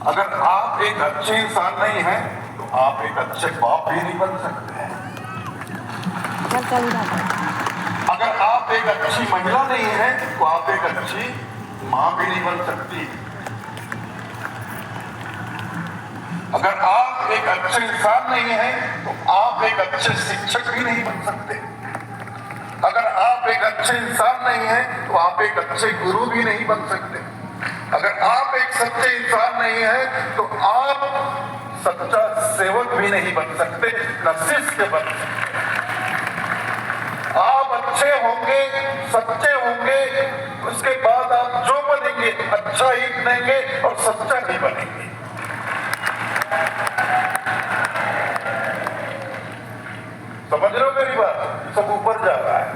अगर आप एक अच्छे इंसान नहीं हैं तो आप एक अच्छे बाप भी नहीं बन सकते हैं। अगर आप एक अच्छी महिला नहीं हैं तो आप एक अच्छी मां भी नहीं बन सकती। अगर आप एक अच्छे इंसान नहीं हैं तो आप एक अच्छे शिक्षक भी नहीं बन सकते। अगर आप एक अच्छे इंसान नहीं हैं तो आप एक अच्छे गुरु भी नहीं बन सकते। अगर आप एक सच्चे इंसान नहीं हैं तो आप सच्चा सेवक भी नहीं बन सकते, न शिष्य बन सकते। आप अच्छे होंगे, सच्चे होंगे, उसके बाद आप जो बनेंगे अच्छा ही बनेंगे और सच्चा ही बनेंगे। समझ रहे हो मेरी बात? सब ऊपर जा रहा है।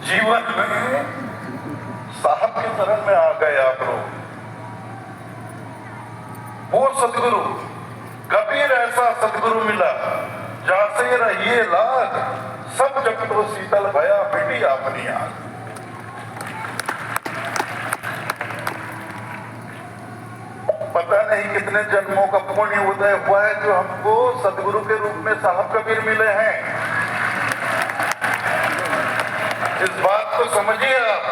जीवन में साहब के शरण में आ गए आप लोग। वो सदगुरु कबीर ऐसा सदगुरु मिला, जासे रहिए लाग सब जगतो शीतल भया बेटी अपनी आग। पता नहीं कितने जन्मों का पुण्य उदय हुआ है जो हमको सदगुरु के रूप में साहब कबीर मिले हैं। इस बात को समझिए आप।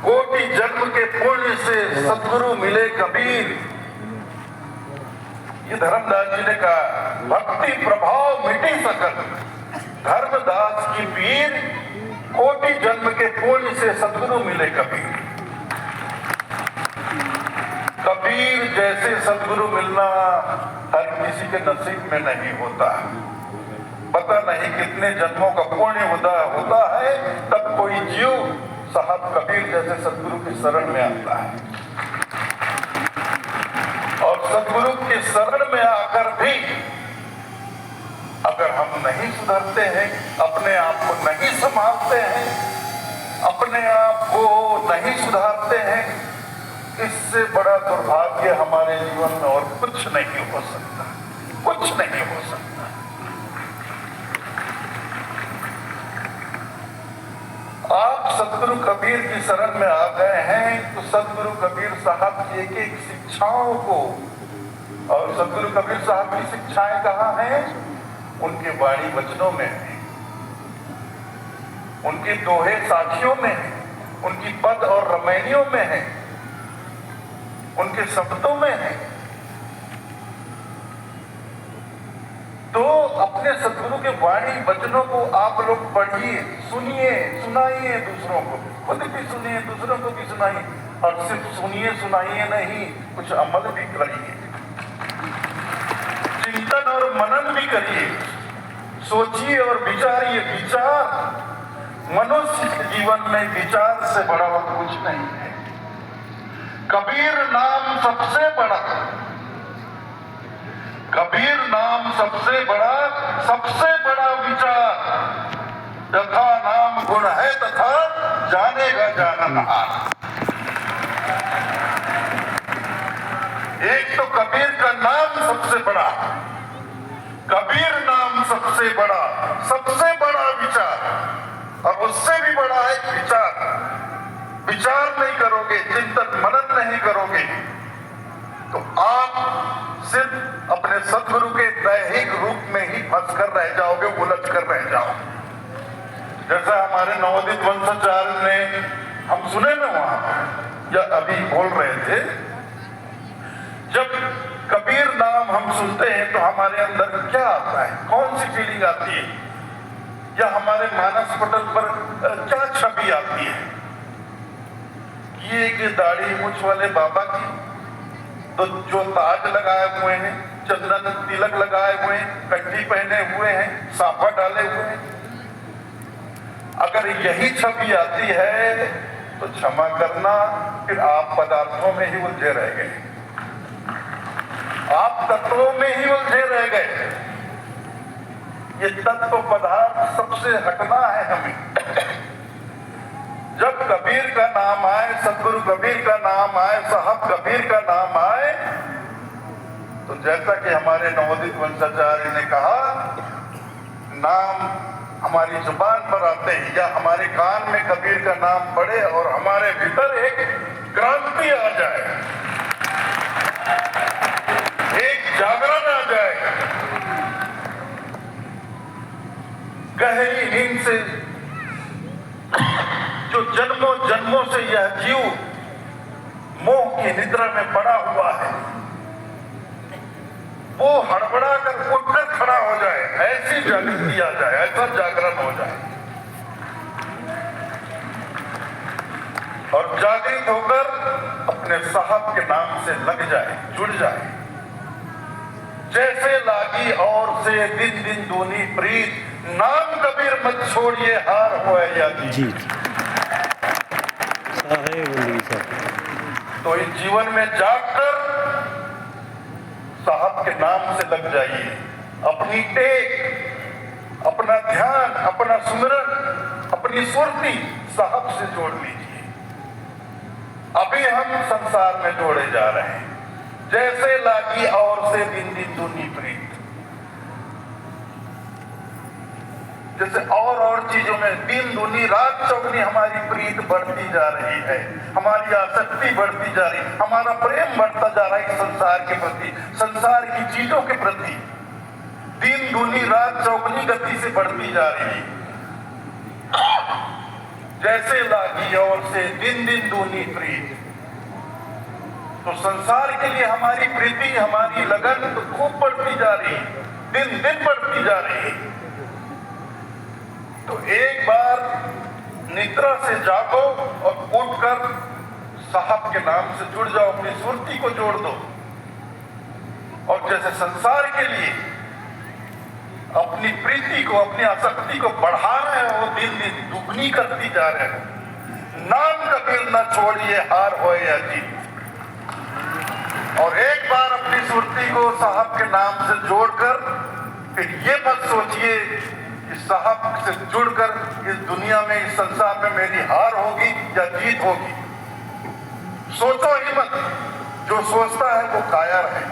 कोटि जन्म के पुण्य से सदगुरु मिले कबीर। ये धर्मदास जी ने कहा, भक्ति प्रभाव मिटी सकल धर्मदास की पीर, कोटि जन्म के पुण्य से सदगुरु मिले कबीर। कबीर जैसे सदगुरु मिलना हर किसी के नसीब में नहीं होता। पता नहीं कितने जन्मों का पुण्य होता है तब कोई जीव साहब कबीर जैसे सदगुरु की शरण में आता है। और सदगुरु की शरण में आकर भी अगर हम नहीं सुधरते हैं, अपने आप को नहीं संभालते हैं, अपने आप को नहीं सुधारते हैं, इससे बड़ा दुर्भाग्य हमारे जीवन में और कुछ नहीं हो सकता, कुछ नहीं हो सकता। आप सदगुरु कबीर की शरण में आ गए हैं तो सदगुरु कबीर साहब की एक एक शिक्षाओं को, और सदगुरु कबीर साहब की शिक्षाएं कहाँ हैं? उनके वाणी वचनों में है, उनके दोहे साखियों में है, उनकी पद और रमैनियों में है, उनके शब्दों में है। तो अपने सदगुरु के वाणी वचनों को आप लोग पढ़िए, सुनिए, सुनाइए दूसरों को, खुद भी सुनिए, दूसरों को भी सुनाइए। और सिर्फ सुनिए सुनाइए नहीं, कुछ अमल भी करिए, चिंतन और मनन भी करिए, सोचिए और विचारिए। विचार, मनुष्य के जीवन में विचार से बड़ा और कुछ नहीं है। कबीर नाम सबसे बड़ा, कबीर नाम सबसे बड़ा विचार। यथा नाम गुण है तथा जानेगा जाननहार। एक तो कबीर का नाम सबसे बड़ा, कबीर नाम सबसे बड़ा विचार, और उससे भी बड़ा है विचार। विचार नहीं करोगे, चिंतन मनन नहीं करोगे तो आप सिर्फ अपने सदगुरु के दैहिक रूप में ही फंस कर रह जाओगे, उलझ कर रह जाओगे। जैसा हमारे नवोदित वंशाचार्य ने, हम सुने ना वहां या अभी बोल रहे थे, जब कबीर नाम हम सुनते हैं तो हमारे अंदर क्या आता है, कौन सी फीलिंग आती है, या हमारे मानस पटल पर क्या छवि आती है? ये दाढ़ी मूछ वाले बाबा की, तो जो ताज लगाए हुए हैं, चंदन तिलक लगाए हुए हैं, कंठी पहने हुए हैं, साफा डाले हुए हैं, अगर यही छवि आती है तो क्षमा करना, फिर आप पदार्थों में ही उलझे रह गए, आप तत्वों में ही उलझे रह गए। ये तत्व पदार्थ सबसे हटना है हमें। जब कबीर का नाम आए, सदगुरु कबीर का नाम आए, साहब कबीर का नाम आए, तो जैसा कि हमारे नवोदित वंशाचार्य ने कहा, नाम हमारी जुबान पर आते ही या हमारे कान में कबीर का नाम पड़े और हमारे भीतर एक क्रांति आ जाए, एक जागरण आ जाए, गहरी नींद से जो जन्मों जन्मों से यह जीव मोह की निद्रा में पड़ा हुआ है, वो हड़बड़ा कर उठकर खड़ा हो जाए, ऐसी जागृति आ जाए, ऐसा जागरण हो जाए और जागृत होकर अपने साहब के नाम से लग जाए, जुड़ जाए। जैसे लागी और से दिन दिन दूनी प्रीत, नाम कबीर मत छोड़िए हार हो या जी। तो इस जीवन में जागकर साहब के नाम से लग जाइए, अपनी टेक, अपना ध्यान, अपना सुमिरन, अपनी सुरती साहब से जोड़ लीजिए। अभी हम संसार में जोड़े जा रहे हैं, जैसे लागी और से दिन दिन दूनी प्रीत। जैसे और चीजों में दिन दूनी रात चौगनी हमारी प्रीत बढ़ती जा रही है, हमारी आसक्ति बढ़ती जा रही है, हमारा प्रेम बढ़ता जा रहा है संसार के प्रति, संसार की चीजों के प्रति दिन दूनी रात चौगनी गति से बढ़ती जा रही है। जैसे लागी और से दिन दिन दूनी प्रीत। तो संसार के लिए हमारी प्रीति, हमारी लगन तो खूब बढ़ती जा रही है, दिन दिन बढ़ती जा रही है। तो एक बार निद्रा से जागो और उठकर साहब के नाम से जुड़ जाओ, अपनी सुरती को जोड़ दो और जैसे संसार के लिए अपनी प्रीति को, अपनी आसक्ति को बढ़ा रहे हो, दिन दिन दुगनी करती जा रहे हो। नाम कबीर न छोड़िए हार हो या जीत। और एक बार अपनी सुरती को साहब के नाम से जोड़कर फिर ये मत सोचिए कि साहब से जुड़कर इस दुनिया में, इस संसार में मेरी हार होगी या जीत होगी। सोचो ही मत, जो सोचता है वो कायर है।